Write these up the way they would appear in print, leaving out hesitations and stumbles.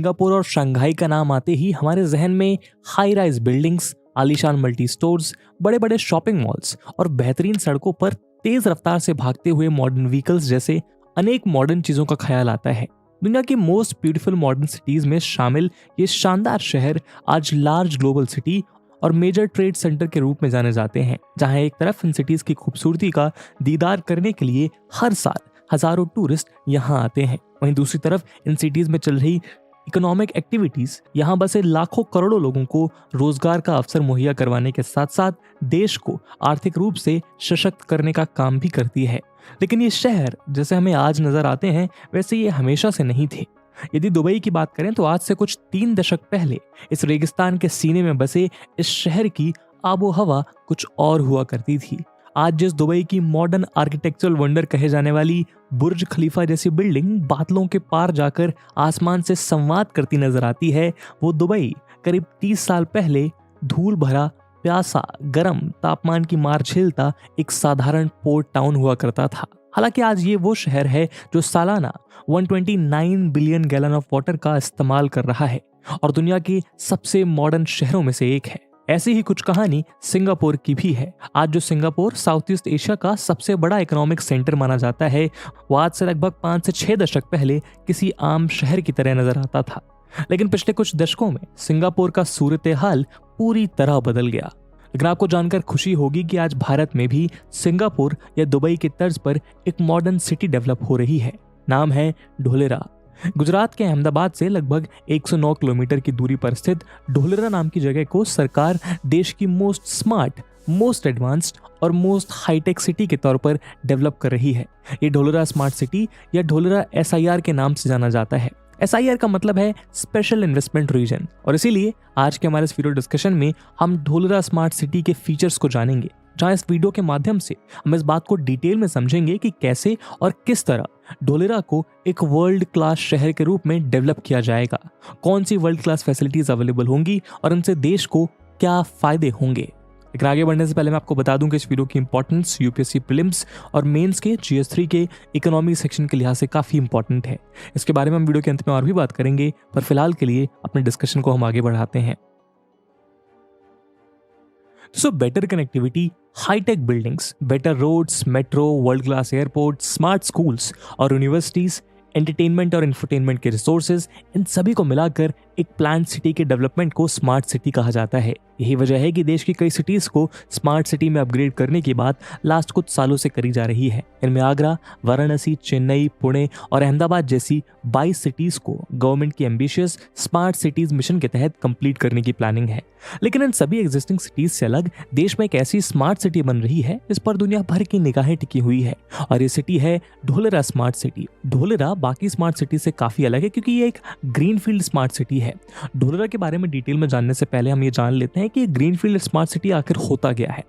Singapore और Shanghai का नाम आते ही हमारे जहन में हाई राइज बिल्डिंग्स, आलीशान मल्टी स्टोर्स, बड़े बड़े शॉपिंग मॉल्स और बेहतरीन सड़कों पर तेज रफ्तार से भागते हुए मॉडर्न व्हीकल्स जैसे अनेक मॉडर्न चीजों का ख्याल आता है। दुनिया की मोस्ट ब्यूटीफुल मॉडर्न सिटीज में शामिल ये शानदार शहर आज लार्ज ग्लोबल सिटी और मेजर ट्रेड सेंटर के रूप में जाने जाते हैं, जहां एक तरफ इन सिटीज की खूबसूरती का दीदार करने के लिए हर साल हजारों टूरिस्ट यहां आते हैं, वहीं दूसरी तरफ इन सिटीज में चल रही इकोनॉमिक एक्टिविटीज यहां बसे लाखों करोड़ों लोगों को रोजगार का अवसर मुहैया करवाने के साथ साथ देश को आर्थिक रूप से सशक्त करने का काम भी करती है। लेकिन ये शहर जैसे हमें आज नजर आते हैं वैसे ये हमेशा से नहीं थे। यदि दुबई की बात करें तो आज से कुछ 3 दशक पहले इस रेगिस्तान के सीने में बसे इस शहर की आबो हवा कुछ और हुआ करती थी। आज जिस दुबई की मॉडर्न आर्किटेक्चरल वंडर कहे जाने वाली बुर्ज खलीफा जैसी बिल्डिंग बादलों के पार जाकर आसमान से संवाद करती नजर आती है, वो दुबई करीब 30 साल पहले धूल भरा, प्यासा, गर्म तापमान की मार झेलता एक साधारण पोर्ट टाउन हुआ करता था। हालांकि आज ये वो शहर है जो सालाना 129 बिलियन गैलन ऑफ वाटर का इस्तेमाल कर रहा है और दुनिया के सबसे मॉडर्न शहरों में से एक है। ऐसी ही कुछ कहानी सिंगापुर की भी है। आज जो सिंगापुर साउथ ईस्ट एशिया का सबसे बड़ा इकोनॉमिक सेंटर माना जाता है, वो आज से लगभग 5 से 6 दशक पहले किसी आम शहर की तरह नजर आता था। लेकिन पिछले कुछ दशकों में सिंगापुर का सूरत हाल पूरी तरह बदल गया। लेकिन आपको जानकर खुशी होगी कि आज भारत में भी सिंगापुर या दुबई की तर्ज पर एक मॉडर्न सिटी डेवलप हो रही है। नाम है ढोलेरा। गुजरात के अहमदाबाद से लगभग 109 किलोमीटर की दूरी पर स्थित ढोलेरा नाम की जगह को सरकार देश की मोस्ट स्मार्ट, मोस्ट एडवांस्ड और मोस्ट हाईटेक सिटी के तौर पर डेवलप कर रही है। ये ढोलेरा स्मार्ट सिटी या ढोलेरा SIR के नाम से जाना जाता है। SIR का मतलब है स्पेशल इन्वेस्टमेंट रीजन, और इसीलिए आज के हमारे इस वीडियो डिस्कशन में हम ढोलेरा स्मार्ट सिटी के फीचर्स को जानेंगे, जहां इस वीडियो के माध्यम से हम इस बात को डिटेल में समझेंगे कि कैसे और किस तरह ढोलेरा को एक वर्ल्ड क्लास शहर के रूप में डेवलप किया जाएगा, कौन सी वर्ल्ड क्लास फैसिलिटीज अवेलेबल होंगी और इनसे देश को क्या फायदे होंगे। लेकिन आगे बढ़ने से पहले मैं आपको बता दूं कि इस वीडियो की इंपॉर्टेंस UPSC प्रीलिम्स और मेंस के GS3 के इकोनॉमी सेक्शन के लिहाज से काफी इंपॉर्टेंट है। इसके बारे में हम वीडियो के अंत में और भी बात करेंगे, पर फिलहाल के लिए अपने डिस्कशन को हम आगे बढ़ाते हैं। Better connectivity, hi tech buildings, better roads, metro, world class airport, smart schools और यूनिवर्सिटीज, एंटरटेनमेंट और इंफरटेनमेंट के रिसोर्सेज, इन सभी को मिलाकर एक प्लान्ड सिटी के डेवलपमेंट को स्मार्ट सिटी कहा जाता है। यही वजह है कि देश की कई सिटीज को स्मार्ट सिटी में अपग्रेड करने की बात लास्ट कुछ सालों से करी जा रही है। इनमें आगरा, वाराणसी, चेन्नई, पुणे और अहमदाबाद जैसी 22 सिटीज को गवर्नमेंट की एम्बिशियस स्मार्ट सिटीज मिशन के तहत कंप्लीट करने की प्लानिंग है। लेकिन इन सभी एग्जिस्टिंग सिटीज से अलग देश में एक ऐसी स्मार्ट सिटी बन रही है जिस पर दुनिया भर की निगाहें टिकी हुई है, और ये सिटी है ढोलेरा स्मार्ट सिटी। ढोलेरा बाकी स्मार्ट सिटी से काफी अलग है क्योंकि ये एक ग्रीनफील्ड स्मार्ट सिटी है। ढोलेरा के बारे में डिटेल में जानने से पहले हम ये जान लेते हैं कि ग्रीनफील्ड स्मार्ट सिटी आखिर होता क्या है।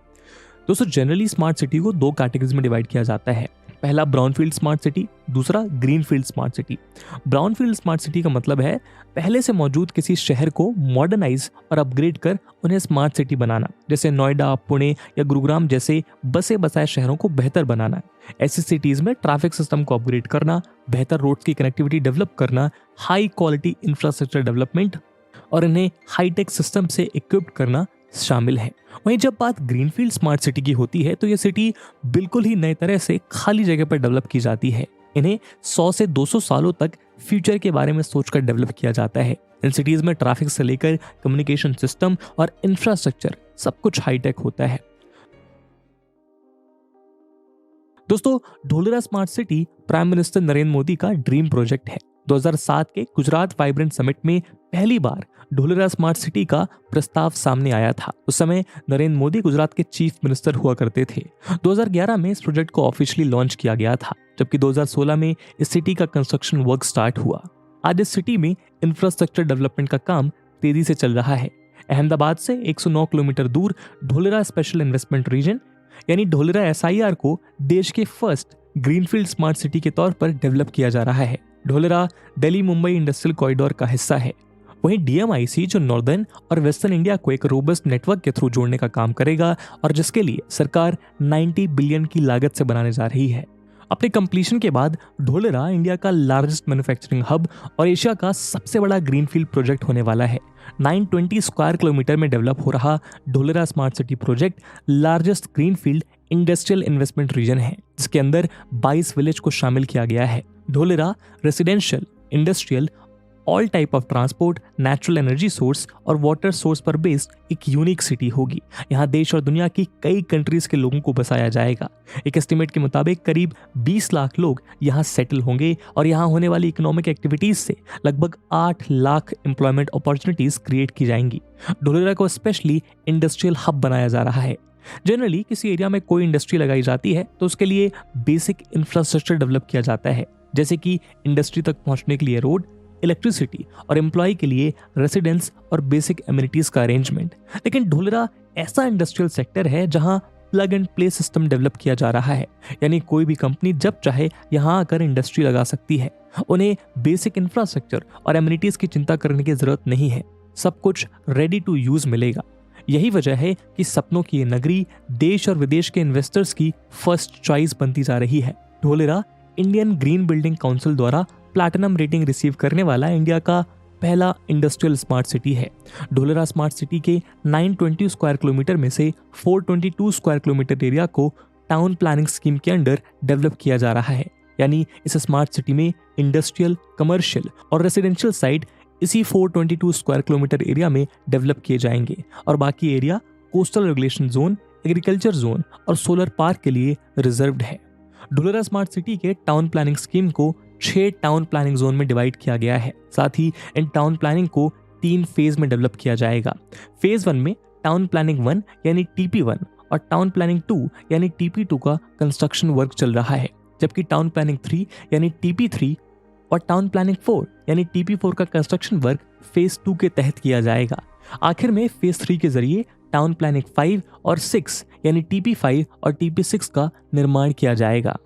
दोस्तों, जनरली स्मार्ट सिटी को 2 कैटेगरीज में डिवाइड किया जाता है। पहला ब्राउनफील्ड स्मार्ट सिटी, दूसरा greenfield smart city. Brownfield smart city का मतलब है पहले से मौजूद किसी शहर को मॉडर्नाइज और अपग्रेड कर उन्हें स्मार्ट सिटी बनाना, जैसे नोएडा, पुणे या गुरुग्राम जैसे बसे बसाए शहरों को बेहतर बनाना। ऐसी सिटीज में ट्रैफिक सिस्टम को अपग्रेड करना, बेहतर रोड्स की कनेक्टिविटी डेवलप करना, हाई क्वालिटी इंफ्रास्ट्रक्चर डेवलपमेंट और इन्हें हाईटेक सिस्टम से इक्विप्ड करना शामिल है। वहीं जब बात ग्रीनफील्ड स्मार्ट सिटी की होती है तो यह सिटी बिल्कुल ही नए तरह से खाली जगह पर डेवलप की जाती है। इन्हें 100 से 200 सालों तक फ्यूचर के बारे में सोचकर डेवलप किया जाता है। इन सिटीज में ट्रैफिक से लेकर कम्युनिकेशन सिस्टम और इंफ्रास्ट्रक्चर सब कुछ हाईटेक होता है। दोस्तों, Dholera smart city prime minister Narendra Modi का ड्रीम प्रोजेक्ट है। 2007 के गुजरात वाइब्रेंट समिट में पहली बार ढोलेरा स्मार्ट सिटी का प्रस्ताव सामने आया था। उस समय नरेंद्र मोदी गुजरात के चीफ मिनिस्टर हुआ करते थे। 2011 में इस प्रोजेक्ट को ऑफिशियली लॉन्च किया गया था, जबकि 2016 में इस सिटी का कंस्ट्रक्शन वर्क स्टार्ट हुआ। आज इस सिटी में इंफ्रास्ट्रक्चर डेवलपमेंट का काम तेजी से चल रहा है। अहमदाबाद से 109 किलोमीटर दूर ढोलेरा स्पेशल इन्वेस्टमेंट रीजन यानी ढोलेरा SIR को देश के फर्स्ट ग्रीनफील्ड स्मार्ट सिटी के तौर पर डेवलप किया जा रहा है। ढोलेरा दिल्ली मुंबई इंडस्ट्रियल कॉरिडोर का हिस्सा है। वहीं DMIC जो नॉर्दर्न और वेस्टर्न इंडिया को एक रोबस्ट नेटवर्क के थ्रू जोड़ने का काम करेगा और जिसके लिए सरकार 90 बिलियन की लागत से बनाने जा रही है। अपने कंप्लीशन के बाद ढोलेरा इंडिया का लार्जेस्ट मैन्युफैक्चरिंग हब और एशिया का सबसे बड़ा ग्रीनफील्ड प्रोजेक्ट होने वाला है। 920 स्क्वायर किलोमीटर में डेवलप हो रहा Dholera smart city project largest greenfield industrial investment region है, जिसके अंदर 22 विलेज को शामिल किया गया है। Dholera residential, industrial, all type of transport, natural energy source और वाटर सोर्स पर बेस्ड एक यूनिक सिटी होगी। यहाँ देश और दुनिया की कई कंट्रीज के लोगों को बसाया जाएगा। एक एस्टिमेट के मुताबिक करीब 20 लाख लोग यहाँ सेटल होंगे और यहाँ होने वाली इकोनॉमिक एक्टिविटीज से लगभग 8 लाख एम्प्लॉयमेंट अपॉर्चुनिटीज क्रिएट की जाएंगी। ढोलेरा को स्पेशली इंडस्ट्रियल हब बनाया जा रहा है। जनरली किसी एरिया में कोई इंडस्ट्री लगाई जाती है तो उसके लिए बेसिक इंफ्रास्ट्रक्चर डेवलप किया जाता है, जैसे कि इंडस्ट्री तक पहुंचने के लिए रोड, इलेक्ट्रिसिटी और एम्प्लॉय के लिए रेसिडेंस और बेसिक एमिनिटीज का अरेंजमेंट। लेकिन ढोलेरा ऐसा इंडस्ट्रियल सेक्टर है जहां plug and play system develop किया जा रहा है, यानी कोई भी कंपनी जब चाहे यहां आकर इंडस्ट्री लगा सकती है। उन्हें बेसिक इंफ्रास्ट्रक्चर और एमिनिटीज की चिंता करने की जरूरत नहीं है, सब कुछ रेडी टू यूज मिलेगा। यही वजह है कि सपनों की ये नगरी देश और विदेश के इन्वेस्टर्स की फर्स्ट चॉइस बनती जा रही है। Dholera Indian green building council द्वारा प्लैटिनम रेटिंग रिसीव करने वाला इंडिया का पहला इंडस्ट्रियल स्मार्ट सिटी है। ढोलेरा स्मार्ट सिटी के 920 स्क्वायर किलोमीटर में से 422 स्क्वायर किलोमीटर एरिया को टाउन प्लानिंग स्कीम के अंडर डेवलप किया जा रहा है, यानी इस स्मार्ट सिटी में इंडस्ट्रियल, कमर्शियल और रेसिडेंशियल साइट इसी 422 स्क्वायर किलोमीटर एरिया में डेवलप किए जाएंगे और बाकी area coastal regulation zone, agriculture zone और सोलर पार्क के लिए रिजर्व्ड है। ढोलेरा स्मार्ट सिटी के टाउन प्लानिंग स्कीम को 6 टाउन प्लानिंग जोन में डिवाइड किया गया है। साथ ही इन टाउन प्लानिंग को 3 फेज में डेवलप किया जाएगा। फेज 1 में टाउन प्लानिंग 1 यानी TP1 और टाउन प्लानिंग 2 यानी TP2 का कंस्ट्रक्शन वर्क चल रहा है, जबकि टाउन प्लानिंग 3 यानी TP3 और टाउन प्लानिंग 4 यानी TP4 का कंस्ट्रक्शन वर्क फेज 2 के तहत किया जाएगा। आखिर में फेज 3 के जरिए टाउन प्लानिंग 5 और 6 यानी TP5 और TP6 का निर्माण किया जाएगा।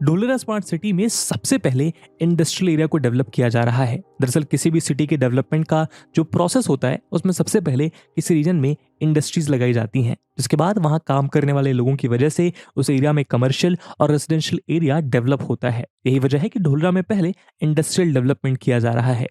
ढोलेरा स्मार्ट सिटी में सबसे पहले इंडस्ट्रियल एरिया को डेवलप किया जा रहा है। दरअसल किसी भी सिटी के डेवलपमेंट का जो प्रोसेस होता है उसमें सबसे पहले किसी रीजन में इंडस्ट्रीज लगाई जाती हैं, जिसके बाद वहां काम करने वाले लोगों की वजह से उस एरिया में कमर्शियल और रेजिडेंशियल एरिया डेवलप होता है। यही वजह है कि ढोलेरा में पहले इंडस्ट्रियल डेवलपमेंट किया जा रहा है।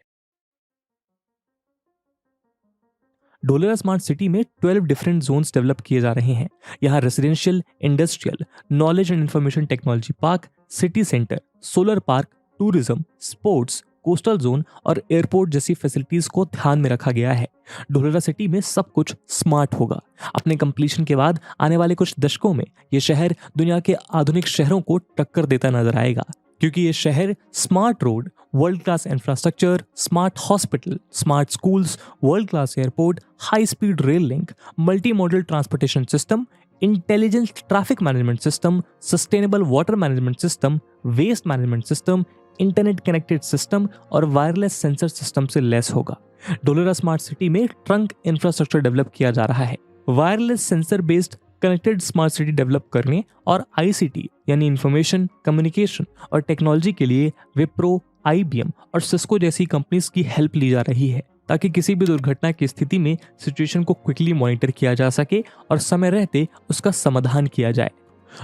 ढोलेरा स्मार्ट सिटी में 12 डिफरेंट जोन्स डेवलप किए जा रहे हैं। यहाँ residential, industrial, knowledge and information technology park, city centre, solar park, tourism, sports, coastal zone और एयरपोर्ट जैसी फैसिलिटीज को ध्यान में रखा गया है। ढोलेरा सिटी में सब कुछ स्मार्ट होगा। अपने कंप्लीशन के बाद आने वाले कुछ दशकों में ये शहर दुनिया के आधुनिक शहरों को टक्कर देता नजर आएगा, क्योंकि ये शहर smart road, world class infrastructure, smart hospital, smart schools, world class airport, high speed rail link, multi modal transportation system, intelligent traffic management system, sustainable water management system, waste management system, internet connected system और wireless sensor system से less होगा। Dholera smart city में trunk infrastructure develop किया जा रहा है। Wireless sensor based connected smart city develop करने और ICT यानी इंफॉर्मेशन, कम्युनिकेशन और टेक्नोलॉजी के लिए विप्रो, IBM और सिस्को जैसी कंपनीज की हेल्प ली जा रही है, ताकि किसी भी दुर्घटना की स्थिति में सिचुएशन को क्विकली मॉनिटर किया जा सके और समय रहते उसका समाधान किया जाए।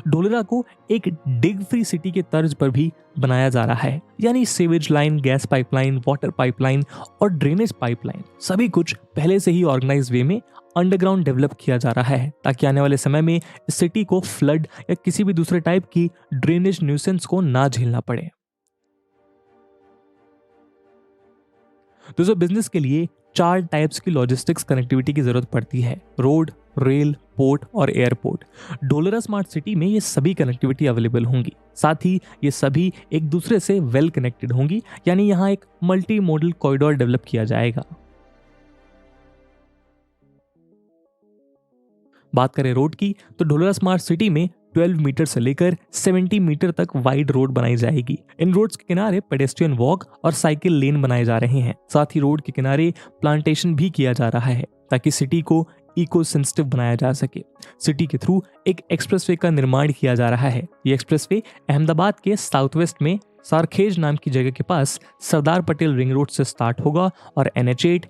ढोलेरा को एक डिग फ्री सिटी के तर्ज पर भी बनाया जा रहा है, यानी sewage line, gas pipeline, water pipeline और ड्रेनेज पाइपलाइन सभी कुछ पहले से ही ऑर्गेनाइज वे में अंडरग्राउंड डेवलप किया जा रहा है, ताकि आने वाले समय में इस सिटी को फ्लड या किसी भी दूसरे टाइप की ड्रेनेज न्यूसेंस को ना झेलना पड़े। दोस्तों, बिजनेस के लिए 4 टाइप्स की लॉजिस्टिक्स कनेक्टिविटी की जरूरत पड़ती है: रोड, रेल, पोर्ट और एयरपोर्ट। ढोलेरा स्मार्ट सिटी में ये सभी कनेक्टिविटी अवेलेबल होंगी। साथ ही ये सभी एक दूसरे से वेल कनेक्टेड होंगी, यानी यहाँ एक मल्टी मॉडल कॉरिडोर डेवलप किया जाएगा। बात करें रोड की, तो ढोलेरा स्मार्ट सिटी में 12 मीटर से लेकर 70 मीटर तक वाइड रोड बनाई जाएगी। इन रोड्स के किनारे पेडेस्ट्रियन वॉक और साइकिल लेन बनाए जा रहे हैं। साथ ही रोड के किनारे प्लांटेशन भी किया जा रहा है, ताकि सिटी को इको सेंसिटिव बनाया जा सके। सिटी के थ्रू एक एक्सप्रेसवे का निर्माण किया जा रहा है। ये एक्सप्रेसवे अहमदाबाद के साउथ वेस्ट में सारखेज नाम की जगह के पास सरदार पटेल रिंग रोड से स्टार्ट होगा और NH8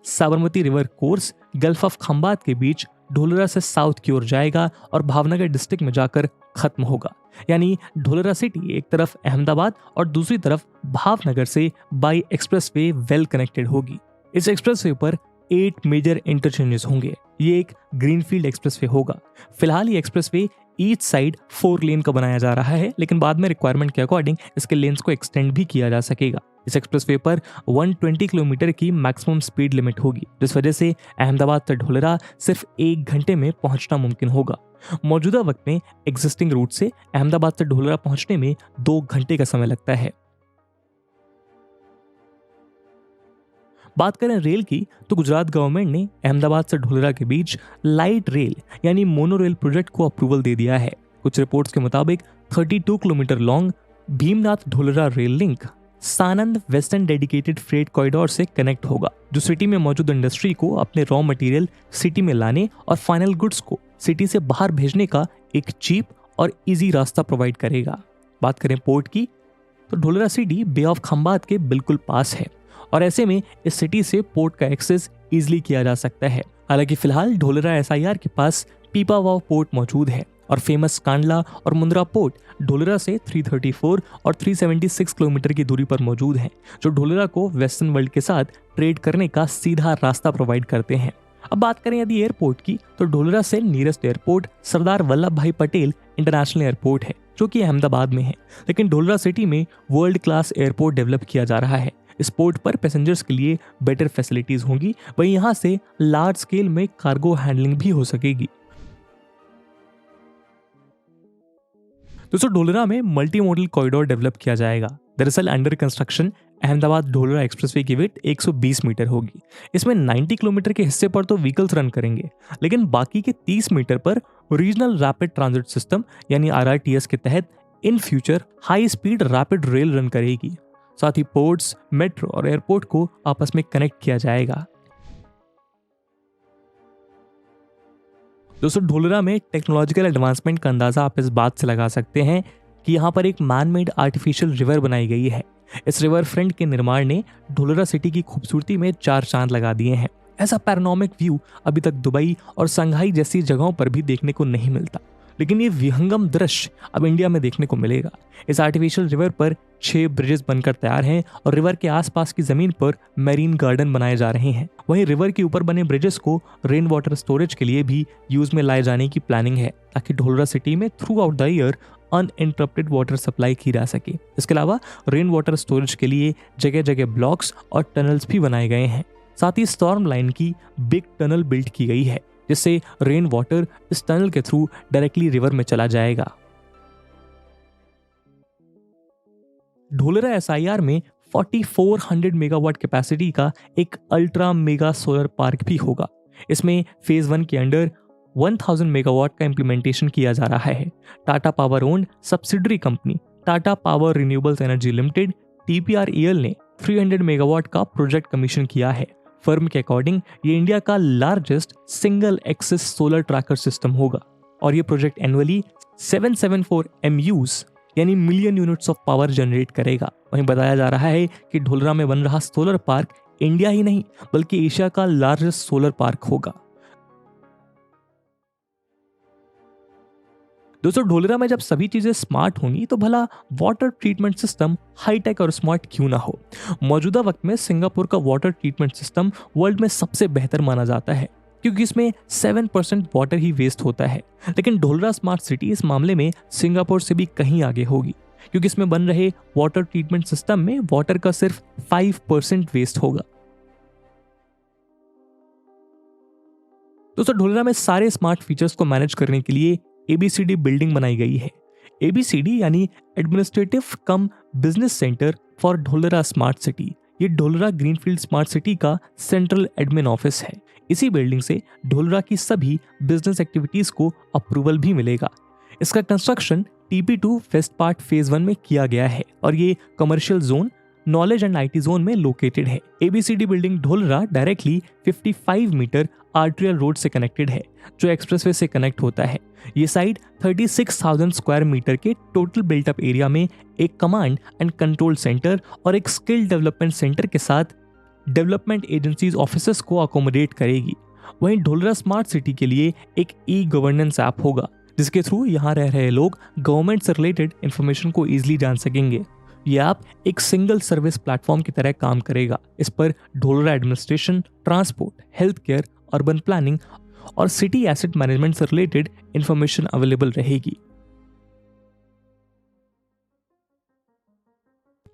Sabarmati river course gulf of Khambhat के बीच ढोलेरा से साउथ की ओर जाएगा और भावनगर डिस्ट्रिक्ट में जाकर खत्म होगा। यानी ढोलरा सिटी एक तरफ अहमदाबाद और दूसरी तरफ भावनगर से बाई एक्सप्रेसवे वेल कनेक्टेड होगी। इस एक्सप्रेसवे पर 8 मेजर इंटरचेंजेस होंगे। ये एक ग्रीनफील्ड एक्सप्रेसवे होगा। फिलहाल ये एक्सप्रेसवे ईच साइड 4 लेन का बनाया जा रहा है, लेकिन बाद में रिक्वायरमेंट के अकॉर्डिंग इसके लेन्स को एक्सटेंड भी किया जा सकेगा। इस एक्सप्रेसवे पर 120 किलोमीटर की मैक्सिमम स्पीड लिमिट होगी, जिस वजह से अहमदाबाद से ढोलरा सिर्फ 1 घंटे में पहुंचना मुमकिन होगा। मौजूदा वक्त में एग्जिस्टिंग रूट से अहमदाबाद से ढोलरा पहुंचने में 2 घंटे का समय लगता है। बात करें रेल की, तो गुजरात गवर्नमेंट ने अहमदाबाद से ढोलरा के बीच लाइट रेल यानी मोनो रेल प्रोजेक्ट को अप्रूवल दे दिया है। कुछ रिपोर्ट्स के मुताबिक 32 kilometre long Bhimnath Dholera rail link Sanand western dedicated freight corridor से कनेक्ट होगा, जो सिटी में मौजूद इंडस्ट्री को अपने रॉ मटेरियल सिटी में लाने और फाइनल गुड्स को सिटी से बाहर भेजने का एक चीप और इजी रास्ता प्रोवाइड करेगा। बात करें पोर्ट की, तो Dholera city bay of Khambhat के बिल्कुल पास है और ऐसे में इस सिटी से पोर्ट का एक्सेस इजीली किया जा सकता है। हालांकि फिलहाल ढोलरा एसआईआर के पास पीपावाव पोर्ट मौजूद है और फेमस कांडला और मुंद्रा पोर्ट ढोलरा से 334 और 376 किलोमीटर की दूरी पर मौजूद हैं, जो ढोलरा को वेस्टर्न वर्ल्ड के साथ ट्रेड करने का सीधा रास्ता प्रोवाइड करते हैं। अब बात करें यदि एयरपोर्ट की, तो ढोलरा से नियरेस्ट एयरपोर्ट सरदार वल्लभ भाई पटेल इंटरनेशनल एयरपोर्ट है, जो कि अहमदाबाद में है। लेकिन ढोलरा सिटी में वर्ल्ड क्लास एयरपोर्ट डेवलप किया जा रहा है। इस पोर्ट पर पैसेंजर्स के लिए बेटर फैसिलिटीज होंगी, वहीं यहाँ से लार्ज स्केल में कार्गो हैंडलिंग भी हो सकेगी। दोस्तों, ढोलरा में मल्टी मॉडल कॉरिडोर डेवलप किया जाएगा। दरअसल under construction Ahmedabad Dholera expressway की विड्थ 120 मीटर होगी। इसमें 90 किलोमीटर के हिस्से पर तो व्हीकल्स रन करेंगे, लेकिन बाकी के 30 मीटर पर रीजनल रैपिड ट्रांजिट सिस्टम यानी आरआरटीएस के तहत in future high speed rapid rail run करेगी। साथ ही पोर्ट्स, मेट्रो और एयरपोर्ट को आपस में कनेक्ट किया जाएगा। दोस्तों, ढोलरा में टेक्नोलॉजिकल एडवांसमेंट का अंदाजा आप इस बात से लगा सकते हैं कि यहाँ पर एक मैन मेड आर्टिफिशियल रिवर बनाई गई है। इस रिवर फ्रंट के निर्माण ने ढोलरा सिटी की खूबसूरती में 4 चांद लगा दिए हैं। ऐसा पैरानॉमिक व्यू अभी तक दुबई और संघाई जैसी जगहों पर भी देखने को नहीं मिलता, लेकिन ये विहंगम दृश्य अब इंडिया में देखने को मिलेगा। इस आर्टिफिशियल रिवर पर 6 ब्रिजेस बनकर तैयार हैं और रिवर के आसपास की जमीन पर मैरीन गार्डन बनाए जा रहे हैं। वहीं रिवर के ऊपर बने ब्रिजेस को रेन वाटर स्टोरेज के लिए भी यूज में लाए जाने की प्लानिंग है, ताकि ढोलरा सिटी में through out the year uninterrupted water supply की जा सके। इसके अलावा रेन वाटर स्टोरेज के लिए जगह जगह ब्लॉक्स और टनल्स भी बनाए गए हैं। साथ ही स्टॉर्म लाइन की बिग टनल बिल्ड की गई है, जिससे रेन वाटर इस टनल के थ्रू डायरेक्टली रिवर में चला जाएगा। ढोलरा एसआईआर में 4400 मेगावाट कैपेसिटी का एक अल्ट्रा मेगा सोलर पार्क भी होगा। इसमें फेज 1 के अंडर 1000 मेगावाट का इंप्लीमेंटेशन किया जा रहा है। Tata power owned subsidiary company Tata power renewables energy limited TPREL ने 300 मेगावाट का प्रोजेक्ट कमीशन किया है। फर्म के अकॉर्डिंग ये इंडिया का largest single axis solar tracker system होगा और ये प्रोजेक्ट एनुअली 774 MUs यानी million units of power generate करेगा। वहीं बताया जा रहा है कि ढोलरा में बन रहा सोलर पार्क इंडिया ही नहीं बल्कि एशिया का लार्जेस्ट सोलर पार्क होगा। दोस्तों, ढोलरा में जब सभी चीजें स्मार्ट होंगी तो भला वाटर ट्रीटमेंट सिस्टम हाईटेक और स्मार्ट क्यों ना हो। मौजूदा वक्त में सिंगापुर का वाटर ट्रीटमेंट सिस्टम वर्ल्ड में सबसे बेहतर माना जाता है, क्योंकि इसमें 7% वाटर ही वेस्ट होता है। लेकिन ढोलरा स्मार्ट सिटी इस मामले में सिंगापुर से भी कहीं आगे होगी, क्योंकि इसमें बन रहे वाटर ट्रीटमेंट सिस्टम में वाटर का सिर्फ 5% वेस्ट होगा। दोस्तों, ढोलरा में सारे स्मार्ट फीचर्स को मैनेज करने के लिए ABCD बिल्डिंग बनाई गई है। ABCD यानी administrative come business centre for Dholera smart city. ये ढोलरा ग्रीनफील्ड स्मार्ट सिटी का सेंट्रल एडमिन ऑफिस है। इसी बिल्डिंग से ढोलरा की सभी बिजनेस एक्टिविटीज को अप्रूवल भी मिलेगा। इसका construction TP2 west part phase 1 में किया गया है और ये commercial zone, knowledge and IT zone में लोकेटेड है। ABCD building Dholera directly 55 meter arterial road से कनेक्टेड है, जो एक्सप्रेसवे से कनेक्ट होता है। ये साइट 36,000 स्क्वायर मीटर के टोटल बिल्टअप एरिया में एक कमांड एंड कंट्रोल सेंटर और एक स्किल डेवलपमेंट सेंटर के साथ डेवलपमेंट एजेंसीज ऑफिसेस को अकोमोडेट करेगी। वहीं ढोलरा स्मार्ट सिटी के लिए एक ई गवर्नेंस ऐप होगा, जिसके थ्रू यहाँ रह रहे लोग गवर्नमेंट से रिलेटेड इंफॉर्मेशन को ईजिली जान सकेंगे। ये ऐप एक सिंगल सर्विस प्लेटफॉर्म की तरह काम करेगा। इस पर Dholera administration, transport, health care, urban planning और सिटी एसेट मैनेजमेंट से रिलेटेड इंफॉर्मेशन अवेलेबल रहेगी।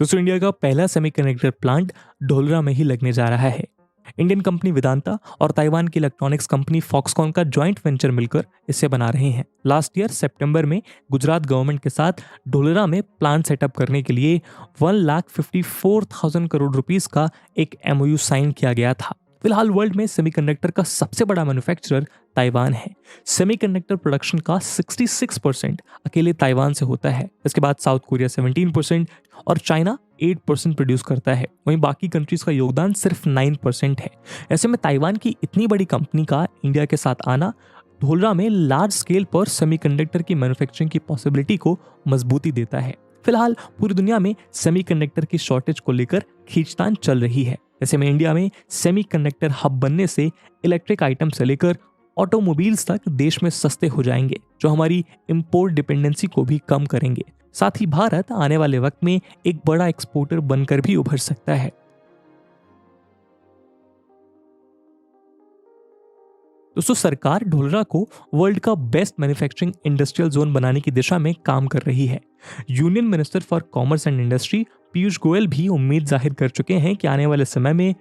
दोस्तों, इंडिया का पहला सेमीकंडक्टर प्लांट ढोलरा में ही लगने जा रहा है। इंडियन कंपनी वेदांता और ताइवान की इलेक्ट्रॉनिक्स कंपनी फॉक्सकॉन का जॉइंट वेंचर मिलकर इसे बना रहे हैं। लास्ट ईयर सितंबर में गुजरात गवर्नमेंट के साथ ढोलरा में प्लांट सेटअप करने के लिए 1,54,000 करोड़ रुपीस का एक MOU साइन किया गया था। फिलहाल वर्ल्ड में सेमीकंडक्टर का सबसे बड़ा मैन्युफैक्चरर ताइवान है। सेमीकंडक्टर प्रोडक्शन का 66% अकेले ताइवान से होता है। इसके बाद साउथ कोरिया 17% और चाइना 8% प्रोड्यूस करता है। वहीं बाकी कंट्रीज का योगदान सिर्फ 9% है। ऐसे में ताइवान की इतनी बड़ी कंपनी का इंडिया के साथ आना ढोलरा में लार्ज स्केल पर सेमीकंडक्टर की मैन्युफैक्चरिंग की पॉसिबिलिटी को मजबूती देता है। फिलहाल पूरी दुनिया में सेमीकंडक्टर की शॉर्टेज को लेकर खींचतान चल रही है। ऐसे में इंडिया में सेमीकंडक्टर हब बनने से इलेक्ट्रिक आइटम से लेकर ऑटोमोबाइल्स तक देश में सस्ते हो जाएंगे, जो हमारी इंपोर्ट डिपेंडेंसी को भी कम करेंगे। साथ ही भारत आने वाले वक्त में एक बड़ा एक्सपोर्टर बनकर भी उभर सकता है। दोस्तों, सरकार ढोलरा को वर्ल्ड का बेस्ट मैन्युफैक्चरिंग इंडस्ट्रियल जोन बनाने की दिशा में काम कर रही है। Union minister for commerce and industry Piyush Goyal भी उम्मीद जाहिर कर चुके हैं कि आने वाले समय में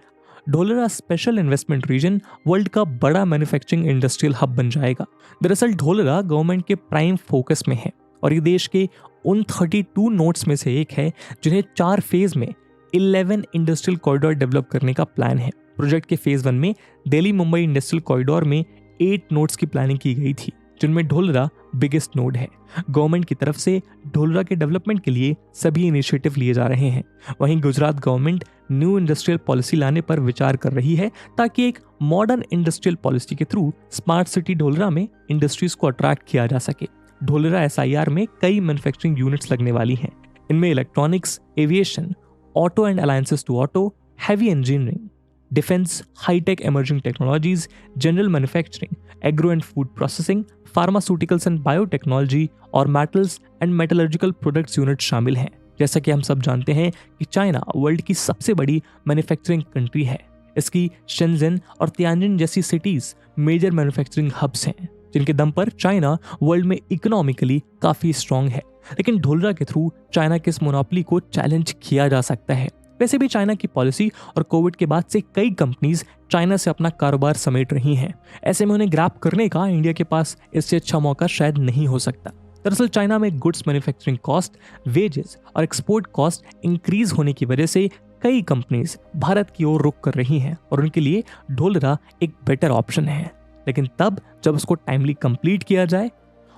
Dholera special investment region world का बड़ा मैन्युफैक्चरिंग इंडस्ट्रियल हब बन जाएगा। दरअसल ढोलरा गवर्नमेंट के प्राइम फोकस में है और ये देश के उन 32 नोड्स में से एक है जिन्हें 4 फेज में 11 इंडस्ट्रियल कॉरिडोर डेवलप करने का प्लान है। प्रोजेक्ट के फेज 1 में दिल्ली मुंबई इंडस्ट्रियल कॉरिडोर में 8 नोड्स की प्लानिंग की गई थी, जिनमें ढोलरा बिगेस्ट नोड है। गवर्नमेंट की तरफ से ढोलरा के डेवलपमेंट के लिए सभी इनिशिएटिव लिए जा रहे हैं। वहीं Gujarat government new industrial policy लाने पर विचार कर रही है ताकि एक मॉडर्न इंडस्ट्रियल पॉलिसी के थ्रू स्मार्ट सिटी ढोलरा में इंडस्ट्रीज को अट्रैक्ट किया जा सके। ढोलरा SIR में कई मैन्युफैक्चरिंग यूनिट्स लगने वाली हैं। इनमें electronics, aviation, auto and alliances to auto, heavy engineering, defence, hi tech emerging technologies, general manufacturing, agro and food processing, pharmaceuticals and biotechnology और metals and metallurgical products unit शामिल हैं। जैसा कि हम सब जानते हैं कि चाइना वर्ल्ड की सबसे बड़ी मैन्युफैक्चरिंग कंट्री है। इसकी शेंजन और तियानजिन जैसी सिटीज मेजर मैन्युफैक्चरिंग हब्स हैं, जिनके दम पर चाइना वर्ल्ड में इकोनॉमिकली काफी स्ट्रांग है। लेकिन ढोलरा के थ्रू चाइना के इस मोनोपोली को चैलेंज किया जा सकता है। वैसे भी चाइना की पॉलिसी और कोविड के बाद से कई कंपनीज चाइना से अपना कारोबार समेट रही हैं। ऐसे में उन्हें ग्रैब करने का इंडिया के पास इससे अच्छा मौका शायद नहीं हो सकता। दरअसल चाइना में गुड्स मैन्युफैक्चरिंग कॉस्ट, वेजेस और एक्सपोर्ट कॉस्ट इंक्रीज होने की वजह से कई कंपनीज भारत की ओर रुख कर रही हैं और उनके लिए ढोलरा एक बेटर ऑप्शन है। लेकिन तब जब उसको टाइमली कंप्लीट किया जाए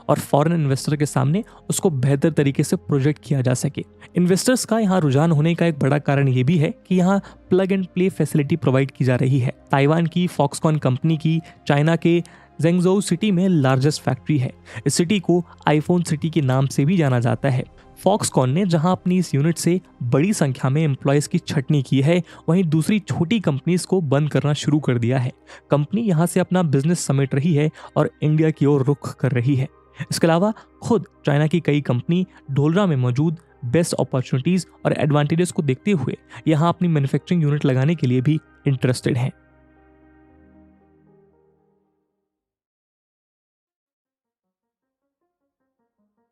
और फॉरेन इन्वेस्टर के सामने उसको बेहतर तरीके से प्रोजेक्ट किया जा सके। इन्वेस्टर्स का यहाँ रुझान होने का एक बड़ा कारण ये भी है कि यहाँ plug and play facility provide की जा रही है। ताइवान की फॉक्सकॉन कंपनी की चाइना के ज़ेंगज़ोउ सिटी में लार्जेस्ट फैक्ट्री है। इस सिटी को आईफोन सिटी के नाम से भी जाना जाता है। फॉक्सकॉन ने जहां अपनी इस यूनिट से बड़ी संख्या में एम्प्लॉयज की छटनी की है, वहीं दूसरी छोटी कंपनीज को बंद करना शुरू कर दिया है। कंपनी यहां से अपना बिजनेस समेट रही है और इंडिया की ओर रुख कर रही है। इसके अलावा खुद चाइना की कई कंपनी ढोलरा में मौजूद बेस्ट अपॉर्चुनिटीज और एडवांटेजेस को देखते हुए यहां अपनी मैन्युफैक्चरिंग यूनिट लगाने के लिए भी इंटरेस्टेड हैं।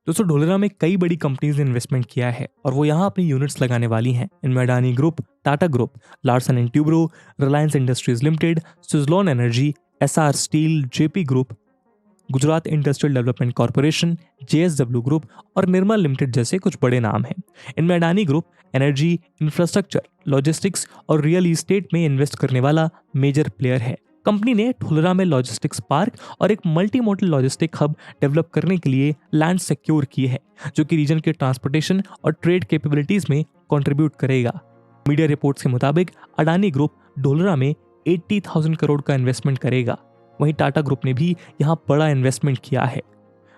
दोस्तों, ढोलरा में कई बड़ी कंपनीज ने इन्वेस्टमेंट किया है और वो यहाँ अपनी यूनिट्स लगाने वाली हैं। इनमें Adani group, Tata group, Larsen and Toubro, Reliance industries limited, Suzlon energy, SR steel, JP group, Gujarat industrial development corporation, JSW group और निर्मल लिमिटेड जैसे कुछ बड़े नाम हैं। इनमें Adani group energy, infrastructure, logistics और रियल इस्टेट में इन्वेस्ट करने वाला मेजर प्लेयर है। कंपनी ने ढोलरा में लॉजिस्टिक्स पार्क और एक multi modal logistic hub develop करने के लिए लैंड सिक्योर की है, जो कि रीजन के ट्रांसपोर्टेशन और ट्रेड कैपेबिलिटीज में कंट्रीब्यूट करेगा। मीडिया रिपोर्ट्स के मुताबिक अडानी ग्रुप ढोलरा में 80,000 करोड़ का इन्वेस्टमेंट करेगा। वहीं टाटा ग्रुप ने भी यहाँ बड़ा इन्वेस्टमेंट किया है।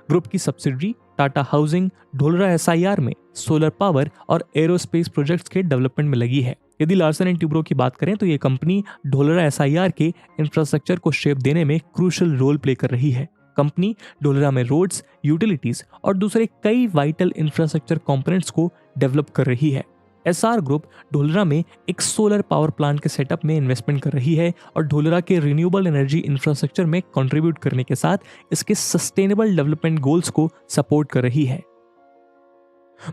ग्रुप की subsidiary Tata housing Dholera SIR में सोलर पावर और एरोस्पेस प्रोजेक्ट्स के डेवलपमेंट में लगी है। यदि लार्सन एंड ट्यूब्रो की बात करें तो ये कंपनी ढोलरा SIR के इंफ्रास्ट्रक्चर को शेप देने में क्रूशियल रोल प्ले कर रही है। कंपनी ढोलरा में रोड्स, यूटिलिटीज और दूसरे कई वाइटल इंफ्रास्ट्रक्चर कंपोनेंट्स को डेवलप कर रही है। एसआर ग्रुप ढोलरा में एक सोलर पावर प्लांट के सेटअप में इन्वेस्टमेंट कर रही है और ढोलरा के रिन्यूएबल एनर्जी इंफ्रास्ट्रक्चर में कंट्रीब्यूट करने के साथ इसके सस्टेनेबल डेवलपमेंट गोल्स को सपोर्ट कर रही है।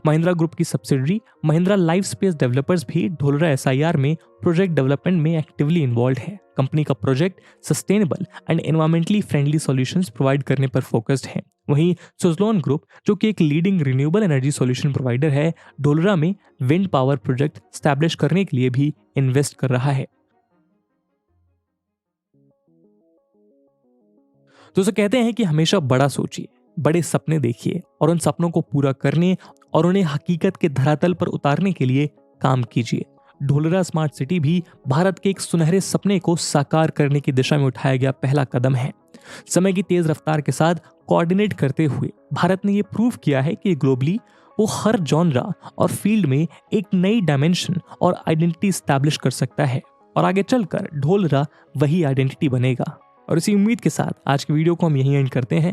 महिंद्रा ग्रुप की subsidiary Mahindra life space developers भी ढोलरा एसआईआर में प्रोजेक्ट डेवलपमेंट में एक्टिवली इन्वॉल्व है। कंपनी का project sustainable and environmentally friendly solutions provide करने पर फोकस्ड है। वहीं सुजलॉन ग्रुप, जो कि एक leading renewable energy solution provider है, ढोलरा में विंड पावर प्रोजेक्ट स्टैब्लिश करने के लिए भी इन्वेस्ट कर रहा है। दोस्तों, कहते हैं कि हमेशा बड़ा सोचिए, बड़े सपने देखिए और उन सपनों को पूरा करने और उन्हें हकीकत के धरातल पर उतारने के लिए काम कीजिए। ढोलरा स्मार्ट सिटी भी भारत के एक सुनहरे सपने को साकार करने की दिशा में उठाया गया पहला कदम है। समय की तेज रफ्तार के साथ कोऑर्डिनेट करते हुए भारत ने यह प्रूव किया है कि ग्लोबली वो हर जॉनरा और फील्ड में एक नई डायमेंशन और आइडेंटिटी स्टैब्लिश कर सकता है और आगे चलकर ढोलरा वही आइडेंटिटी बनेगा। और इसी उम्मीद के साथ आज की वीडियो को हम यहीं एंड करते हैं।